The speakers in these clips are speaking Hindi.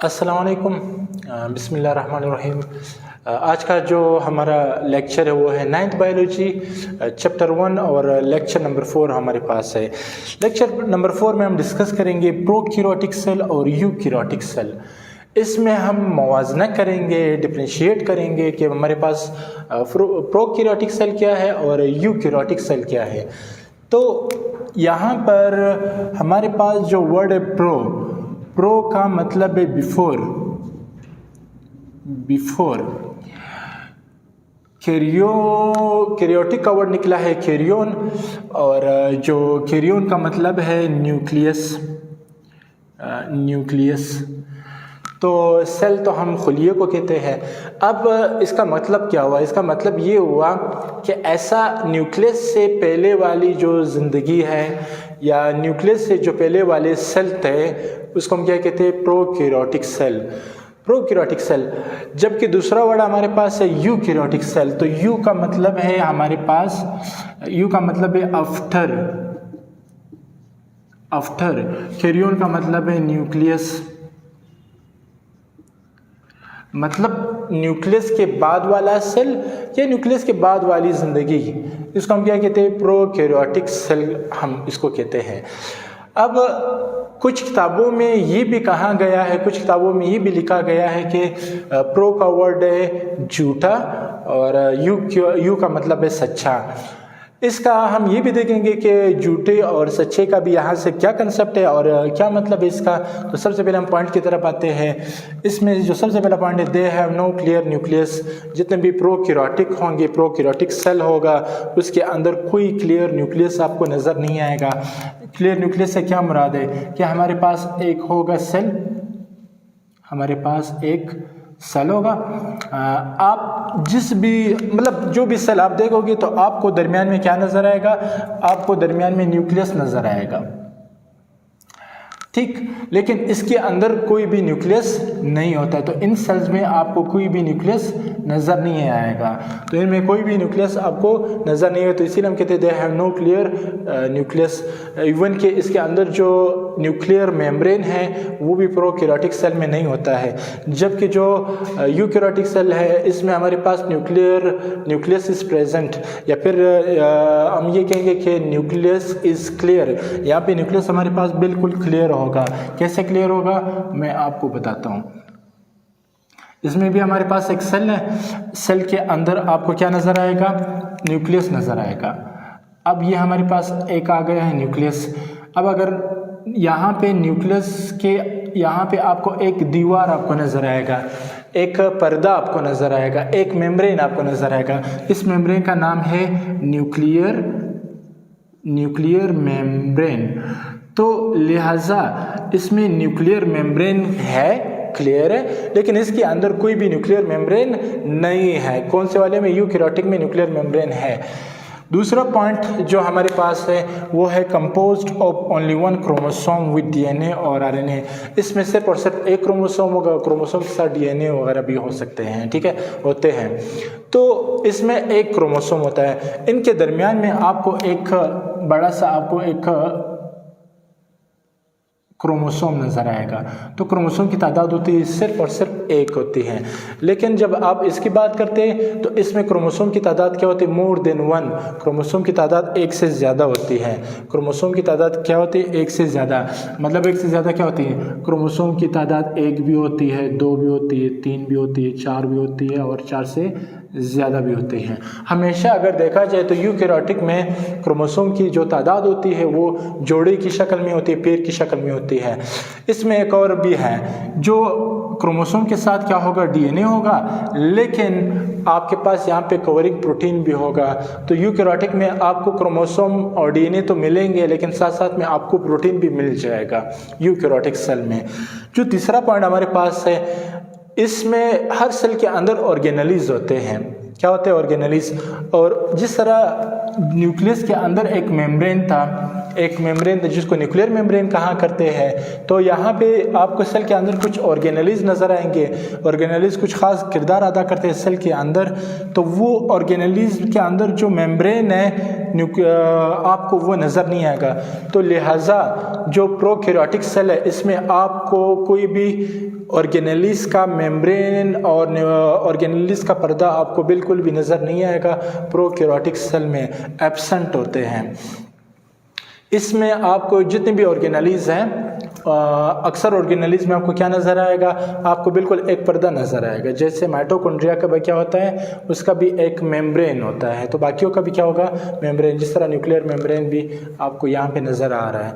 अस्सलाम वालेकुम। बिस्मिल्लाहिर्रहमानिर्रहीम। आज का जो हमारा लेक्चर है वो है 9th बायोलॉजी चैप्टर 1 और लेक्चर नंबर 4 हमारे पास है। लेक्चर नंबर 4 में हम डिस्कस करेंगे प्रोकैरियोटिक सेल और यूकैरियोटिक सेल। इसमें हम मवाजना करेंगे, डिफरेंशिएट करेंगे कि हमारे पास प्रोकैरियोटिक सेल क्या है और यूकैरियोटिक सेल क्या है। तो यहाँ पर हमारे पास जो वर्ड है प्रो का मतलब है बिफोर। कैरियोटिक का वर्ड निकला है कैरियोन, और जो कैरियोन का मतलब है न्यूक्लियस। तो सेल तो हम खुलिये को कहते हैं। अब इसका मतलब क्या हुआ? इसका मतलब ये हुआ कि ऐसा न्यूक्लियस से पहले वाली जो ज़िंदगी है या न्यूक्लियस से जो पहले वाले सेल थे उसको हम क्या कहते हैं? Prokaryotic cell. जबकि दूसरा वर्ड हमारे पास है यूकैरियोटिक सेल। तो यू का मतलब है हमारे पास, यू का मतलब है आफ्टर। कैरियोन का मतलब है न्यूक्लियस, मतलब न्यूक्लियस के बाद वाला सेल या न्यूक्लियस के बाद वाली ज़िंदगी, इसको हम क्या कहते हैं? प्रोकैरियोटिक सेल हम इसको कहते हैं। अब कुछ किताबों में ये भी कहा गया है, कुछ किताबों में ये भी लिखा गया है कि प्रो का वर्ड है झूठा और यू का मतलब है सच्चा। इसका हम ये भी देखेंगे कि झूठे और सच्चे का भी यहाँ से क्या कंसेप्ट है और क्या मतलब है इसका। तो सबसे पहले हम पॉइंट की तरफ आते हैं। इसमें जो सबसे पहला पॉइंट है, they have no clear nucleus. जितने भी प्रोकैरियोटिक होंगे, प्रोकैरियोटिक सेल होगा, उसके अंदर कोई क्लियर न्यूक्लियस आपको नज़र नहीं आएगा। क्लियर न्यूक्लियस से क्या मुराद है कि हमारे पास एक होगा सेल, हमारे पास एक सेल होगा। आप जिस भी मतलब जो भी सेल आप देखोगे तो आपको दरमियान में क्या नजर आएगा? आपको दरमियान में न्यूक्लियस नजर आएगा, ठीक। लेकिन इसके अंदर कोई भी न्यूक्लियस नहीं होता है। तो इन सेल्स में आपको कोई भी न्यूक्लियस नज़र नहीं आएगा। तो इनमें कोई भी न्यूक्लियस आपको नज़र नहीं है। तो इसीलिए हम कहते हैं they have no clear nucleus. Even के इसके अंदर जो न्यूक्लियर मेम्ब्रेन है वो भी प्रोकैरियोटिक सेल में नहीं होता है। जबकि जो यूकैरियोटिक सेल है इसमें हमारे पास न्यूक्लियस इज प्रेजेंट, या फिर हम ये कहेंगे कि न्यूक्लियस इज क्लियर। यहाँ पे न्यूक्लियस हमारे पास बिल्कुल क्लियर होगा। कैसे क्लियर होगा मैं आपको बताता हूँ। इसमें भी हमारे पास एक सेल है, सेल के अंदर आपको क्या नजर आएगा? न्यूक्लियस नजर आएगा। अब ये हमारे पास एक आ गया है न्यूक्लियस। अब अगर यहाँ पे न्यूक्लियस के यहाँ पे आपको एक दीवार आपको नजर आएगा, एक पर्दा आपको नजर आएगा, एक मेम्ब्रेन आपको नजर आएगा। इस मेम्ब्रेन का नाम है न्यूक्लियर मेम्ब्रेन। तो लिहाजा इसमें न्यूक्लियर मेम्ब्रेन है, क्लियर है, लेकिन इसके अंदर कोई भी न्यूक्लियर मेम्ब्रेन नहीं है। कौन से वाले में? यूकैरियोटिक में न्यूक्लियर मेम्ब्रेन है। दूसरा पॉइंट जो हमारे पास है वो है composed of only one chromosome with DNA और आरएनए। इसमें सिर्फ और सिर्फ एक क्रोमोसोम होगा, क्रोमोसोम के साथ डीएनए वगैरह भी हो सकते हैं, ठीक है, होते हैं। तो इसमें एक क्रोमोसोम होता है। इनके दरमियान में आपको एक बड़ा सा आपको एक क्रोमोसोम नजर आएगा। तो क्रोमोसोम की तादाद होती है सिर्फ और सिर्फ एक होती है। लेकिन जब आप इसकी बात करते हैं तो इसमें क्रोमोसोम की तादाद क्या होती है? More than one. क्रोमोसोम की तादाद एक से ज़्यादा होती है। क्रोमोसोम की तादाद क्या होती है? एक से ज़्यादा। मतलब एक से ज़्यादा क्या होती है? क्रोमोसोम की तादाद एक भी होती है, दो भी होती है, तीन भी होती है, चार भी होती है और चार से ज़्यादा भी होते हैं। हमेशा अगर देखा जाए तो यूकैरियोटिक में क्रोमोसोम की जो तादाद होती है वो जोड़े की शक्ल में होती है, पेड़ की शक्ल में होती है। इसमें एक और भी है, जो क्रोमोसोम के साथ क्या होगा? डीएनए होगा, लेकिन आपके पास यहाँ पे कवरिंग प्रोटीन भी होगा। तो यूकैरियोटिक में आपको क्रोमोसोम और डीएनए तो मिलेंगे, लेकिन साथ साथ में आपको प्रोटीन भी मिल जाएगा यूकैरियोटिक सेल में। जो तीसरा पॉइंट हमारे पास है, इसमें हर सेल के अंदर ऑर्गेनेलीज होते हैं। क्या होते हैं? ऑर्गेनेलीज। और जिस तरह न्यूक्लियस के अंदर एक मेम्ब्रेन था, एक मेम्ब्रेन जिसको न्यूक्लियर मेम्ब्रेन कहा करते हैं। तो यहाँ पे आपको सेल के अंदर कुछ ऑर्गेनेलिज नज़र आएंगे। ऑर्गेनेलिज कुछ खास किरदार अदा करते हैं सेल के अंदर। तो वो ऑर्गेनेलिज के अंदर जो मेम्ब्रेन है आपको वो नज़र नहीं आएगा। तो लिहाजा जो प्रोकैरियोटिक सेल है इसमें आपको कोई भी ऑर्गेनेलिज का मेम्ब्रेन और ऑर्गेनेलिज का पर्दा आपको बिल्कुल भी नज़र नहीं आएगा। प्रोकैरियोटिक सेल में एब्सेंट होते हैं। इसमें आपको जितने भी ऑर्गेनेलिज हैं अक्सर ऑर्गेनेलिज में आपको क्या नज़र आएगा, आपको बिल्कुल एक पर्दा नज़र आएगा। जैसे माइटोकॉन्ड्रिया का क्या होता है, उसका भी एक मेम्ब्रेन होता है, तो बाकियों का भी क्या होगा, मेम्ब्रेन। जिस तरह न्यूक्लियर मेम्ब्रेन भी आपको यहाँ पे नज़र आ रहा है।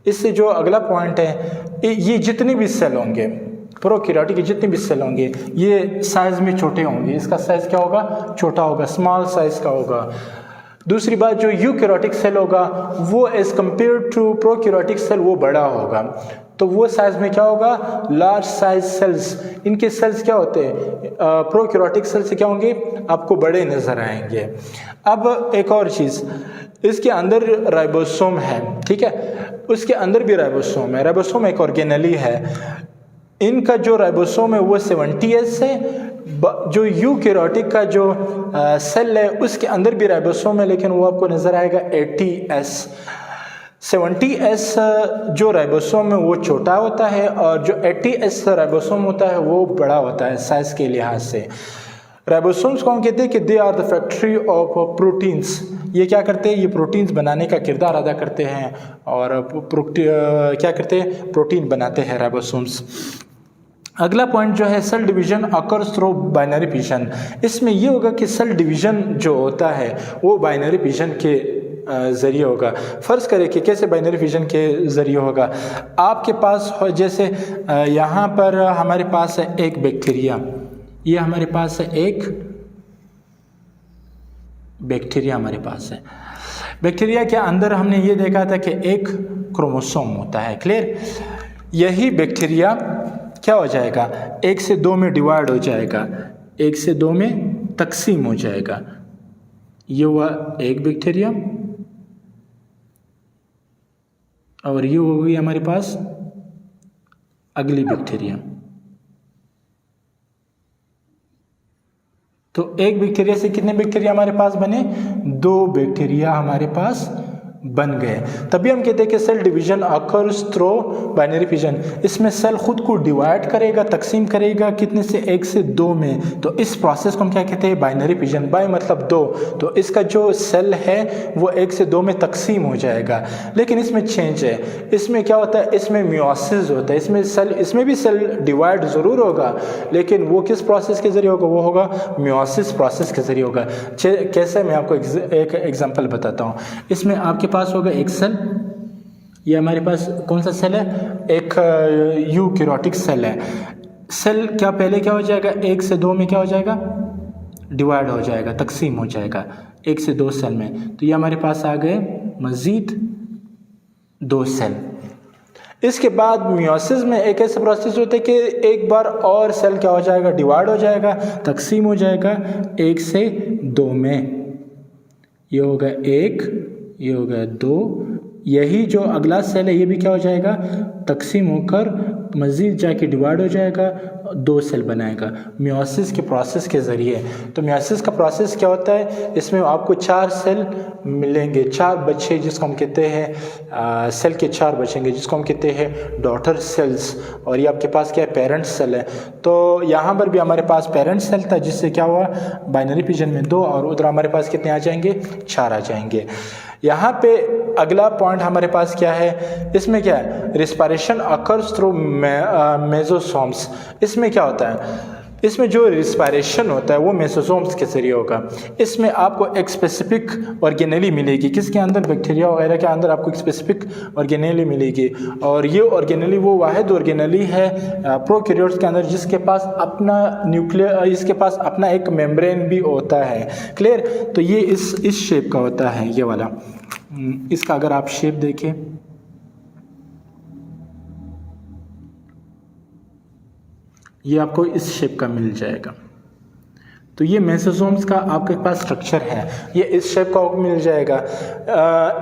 इससे जो अगला पॉइंट है, ये जितने भी सेल होंगे प्रोकैरियोटिक के जितने भी सेल होंगे ये साइज़ में छोटे होंगे। इसका साइज़ क्या होगा, छोटा होगा, स्मॉल साइज़ का होगा। दूसरी बात, जो यूकैरियोटिक सेल होगा वो as compare to prokaryotic cell वो बड़ा होगा। तो वो साइज में क्या होगा, लार्ज साइज सेल्स। इनके सेल्स क्या होते हैं, प्रोकैरियोटिक सेल से क्या होंगे, आपको बड़े नजर आएंगे। अब एक और चीज़, इसके अंदर राइबोसोम है, ठीक है, उसके अंदर भी राइबोसोम है। राइबोसोम एक ऑर्गेनेली है। इनका जो राइबोसोम है वो 70S है। जो यूकैरियोटिक का जो सेल है उसके अंदर भी राइबोसोम है, लेकिन वो आपको नजर आएगा 80S। 70S जो राइबोसोम है वो छोटा होता है और जो 80S राइबोसोम होता है वो बड़ा होता है साइज के लिहाज से। राइबोसोम्स को हम कहते हैं कि they are the factory of proteins. ये क्या करते हैं, ये प्रोटीन्स बनाने का किरदार अदा करते हैं और क्या करते हैं, प्रोटीन बनाते हैं राइबोसोम्स। अगला पॉइंट जो है, cell division occurs through binary fission. इसमें ये होगा कि सेल डिवीजन जो होता है वो बाइनरी फिजन के ज़रिए होगा। फ़र्ज़ करें कि कैसे बाइनरी फिजन के ज़रिए होगा। आपके पास जैसे यहाँ पर हमारे पास है एक बैक्टीरिया, ये हमारे पास है एक बैक्टीरिया हमारे पास है। बैक्टीरिया के अंदर हमने ये देखा था कि एक क्रोमोसोम होता है, क्लियर। यही बैक्टीरिया क्या हो जाएगा, 1 से 2 में डिवाइड हो जाएगा, 1 से 2 में तकसीम हो जाएगा। ये हुआ एक बैक्टीरिया और ये हो गई हमारे पास अगली बैक्टीरिया। तो एक बैक्टीरिया से कितने बैक्टीरिया हमारे पास बने, 2 बैक्टीरिया हमारे पास बन गए। तभी हम कहते हैं कि cell division occurs through binary fission. इसमें सेल खुद को डिवाइड करेगा, तकसीम करेगा, कितने से, 1 से 2 में। तो इस प्रोसेस को हम क्या कहते हैं, बाइनरी फिजन। बाय मतलब 2, तो इसका जो सेल है वो 1 से 2 में तकसीम हो जाएगा। लेकिन इसमें चेंज है, इसमें क्या होता है, इसमें मियोसिस होता है। इसमें भी सेल डिवाइड ज़रूर होगा, लेकिन वो किस प्रोसेस के ज़रिए होगा, वो होगा मियोसिस प्रोसेस के ज़रिए होगा। कैसे, मैं आपको एक एग्जाम्पल बताता हूँ। इसमें आपके पास होगा एक सेल, ये हमारे पास कौन सा सेल है, एक यूकैरियोटिक सेल है। सेल क्या पहले क्या हो जाएगा, 1 से 2 में क्या हो जाएगा, डिवाइड हो जाएगा, तकसीम हो जाएगा 1 से 2 सेल में। तो ये हमारे पास आ गए मजीद 2 सेल। इसके बाद मियोसिस में एक ऐसा प्रोसेस होता है कि एक बार और सेल क्या हो जाएगा, डिवाइड हो जाएगा, तकसीम हो जाएगा 1 से 2 में। ये होगा 1, ये हो गया 2। यही जो अगला सेल है ये भी क्या हो जाएगा, तकसीम होकर मज़ीद जाके डिवाइड हो जाएगा, 2 सेल बनाएगा मियोसिस के प्रोसेस के ज़रिए। तो मियोसिस का प्रोसेस क्या होता है, इसमें आपको 4 सेल मिलेंगे, 4 बच्चे जिसको हम कहते हैं, सेल के 4 बचेंगे जिसको हम कहते हैं डॉटर सेल्स। और ये आपके पास क्या है, पेरेंट सेल है। तो यहाँ पर भी हमारे पास पेरेंट सेल था जिससे क्या हुआ, बाइनरी फिजन में 2, और उधर हमारे पास कितने आ जाएंगे, 4 आ जाएंगे। यहाँ पे अगला पॉइंट हमारे पास क्या है, इसमें क्या है, रिस्पायरेशन अकर्स थ्रू मेसोसोम्स। इसमें क्या होता है, इसमें जो रिस्पायरेशन होता है वो मेसोसोम्स के जरिए होगा। इसमें आपको एक स्पेसिफिक ऑर्गेनेली मिलेगी, किसके अंदर, बैक्टीरिया वगैरह के अंदर आपको एक स्पेसिफिक ऑर्गेनेली मिलेगी। और ये ऑर्गेनेली वो वाहिद ऑर्गेनेली है प्रोकैरियोट्स के अंदर जिसके पास अपना न्यूक्लियर, इसके पास अपना एक मेम्ब्रेन भी होता है, क्लियर। तो ये इस शेप का होता है, ये वाला। इसका अगर आप शेप देखें, ये आपको इस शेप का मिल जाएगा। तो ये मेसोसोम्स का आपके पास स्ट्रक्चर है, ये इस शेप का मिल जाएगा।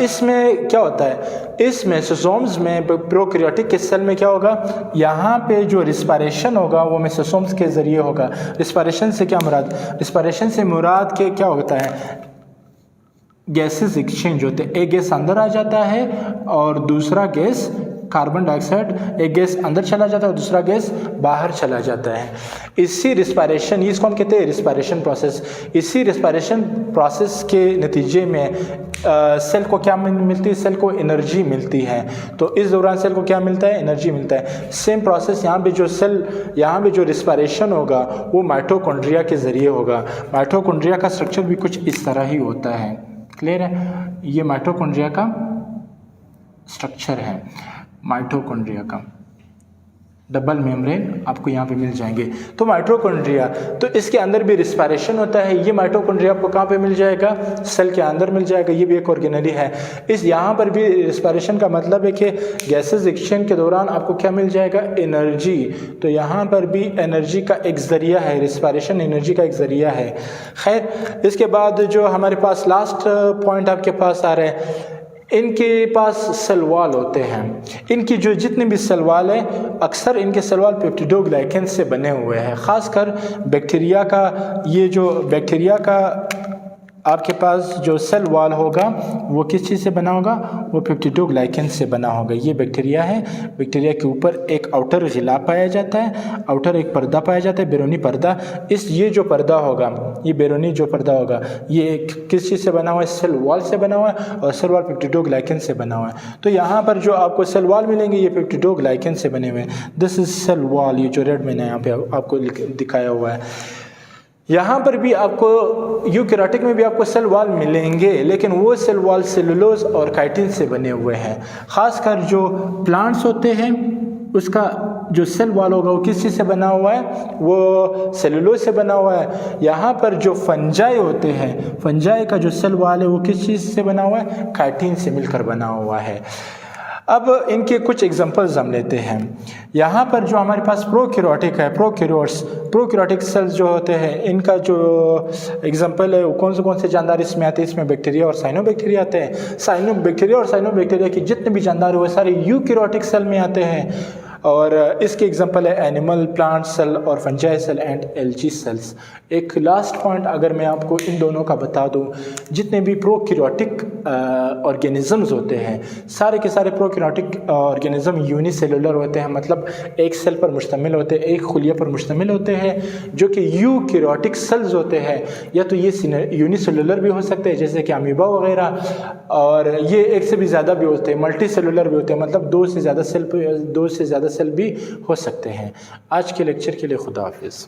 इसमें क्या होता है, इस मेसोसोम्स में प्रोकैरियोटिक के सेल में क्या होगा, यहाँ पे जो रिस्पायरेशन होगा वो मेसोसोम्स के ज़रिए होगा। रिस्पायरेशन से क्या मुराद, रिस्पायरेशन से मुराद के क्या होता है, गैसेस एक्सचेंज होते हैं। एक गैस अंदर आ जाता है और दूसरा गैस कार्बन डाइऑक्साइड, एक गैस अंदर चला जाता है और दूसरा गैस बाहर चला जाता है। इसी रिस्पायरेशन, इसको हम कहते हैं रिस्पायरेशन प्रोसेस। इसी रिस्पायरेशन प्रोसेस के नतीजे में सेल को क्या मिलती है, सेल को एनर्जी मिलती है। तो इस दौरान सेल को क्या मिलता है, एनर्जी मिलता है। सेम प्रोसेस यहाँ पे जो सेल, यहाँ पे जो रिस्पायरेशन होगा वो माइटोकॉन्ड्रिया के ज़रिए होगा। माइटोकॉन्ड्रिया का स्ट्रक्चर भी कुछ इस तरह ही होता है। क्लियर है, ये माइटोकॉन्ड्रिया का स्ट्रक्चर है। माइटोकॉन्ड्रिया का डबल मेम्ब्रेन आपको यहाँ पे मिल जाएंगे। तो माइटोकॉन्ड्रिया, तो इसके अंदर भी रिस्पायरेशन होता है। ये माइटोकॉन्ड्रिया आपको कहाँ पे मिल जाएगा, सेल के अंदर मिल जाएगा। ये भी एक ऑर्गेनली है। इस यहाँ पर भी रिस्पायरेशन का मतलब है कि गैसेस एक्सचेंज के दौरान आपको क्या मिल जाएगा, एनर्जी। तो यहाँ पर भी एनर्जी का एक ज़रिया है, रिस्पायरेशन एनर्जी का एक ज़रिया है। खैर, इसके बाद जो हमारे पास लास्ट पॉइंट आपके पास आ रहे हैं, इनके पास सेल वॉल होते हैं। इनकी जो जितने भी सेल वॉल है, अक्सर इनके सेल वॉल पेप्टिडोग्लाइकेन से बने हुए हैं। ख़ासकर बैक्टीरिया का, ये जो बैक्टीरिया का आपके पास जो सेल वॉल होगा वो किस चीज़ से बना होगा, वो पेप्टिडोग्लाइकेन से बना होगा। ये बैक्टीरिया है, बैक्टीरिया के ऊपर एक आउटर गिलाफ पाया जाता है, आउटर एक पर्दा पाया जाता है, बेरोनी पर्दा। ये जो पर्दा होगा, ये बेरोनी जो पर्दा होगा, ये किस चीज़ से बना हुआ है, सेल वॉल से बना हुआ है, और सेल वॉल पेप्टिडोग्लाइकेन से बना हुआ है। तो यहाँ पर जो आपको सेल वॉल मिलेंगे ये पेप्टिडोग्लाइकेन से बने हुए हैं। दिस इज सेल वॉल, ये जो रेड मैंने यहाँ पे आपको दिखाया हुआ है। यहाँ पर भी आपको यूकैरियोटिक में भी आपको सेल वॉल मिलेंगे, लेकिन वो सेल वॉल सेलुलोज और काइटिन से बने हुए हैं। खासकर जो प्लांट्स होते हैं उसका जो सेल वॉल होगा वो किस चीज़ से बना हुआ है, वो सेलुलोज से बना हुआ है। यहाँ पर जो फंजाई होते हैं, फंजाई का जो सेल वॉल है वो किस चीज़ से बना हुआ है, काइटिन से मिलकर बना हुआ है। अब इनके कुछ एग्जांपल्स हम लेते हैं। यहाँ पर जो हमारे पास प्रोकैरियोटिक है, प्रोकैरियोटिक सेल्स जो होते हैं, इनका जो एग्जांपल है वो कौन से जानदार इसमें आते हैं, इसमें बैक्टीरिया और साइनोबैक्टीरिया आते हैं। बैक्टीरिया और साइनोबैक्टीरिया की जितने भी जानदार वो सारे यूकैरियोटिक सेल में आते हैं। और इसके एग्जांपल है एनिमल, प्लांट सेल और fungi cell and algae cells. एक लास्ट पॉइंट अगर मैं आपको इन दोनों का बता दूं, जितने भी प्रोकैरियोटिक ऑर्गेनिजम्स होते हैं, सारे के सारे प्रोकैरियोटिक ऑर्गेनिज्म यूनिसेलुलर होते हैं, मतलब एक सेल पर मुश्तमिल होते हैं, एक खुलिया पर मुश्तमिल होते हैं, जो कि यूकैरियोटिक सेल्स होते हैं। या तो ये यूनिसेलुलर भी हो सकते हैं जैसे कि अमीबा वगैरह, और ये एक से भी ज़्यादा भी होते हैं, मल्टी सेलुलर भी होते हैं, मतलब दो से ज़्यादा सेल भी हो सकते हैं। आज के लेक्चर के लिए खुदा हाफिज़।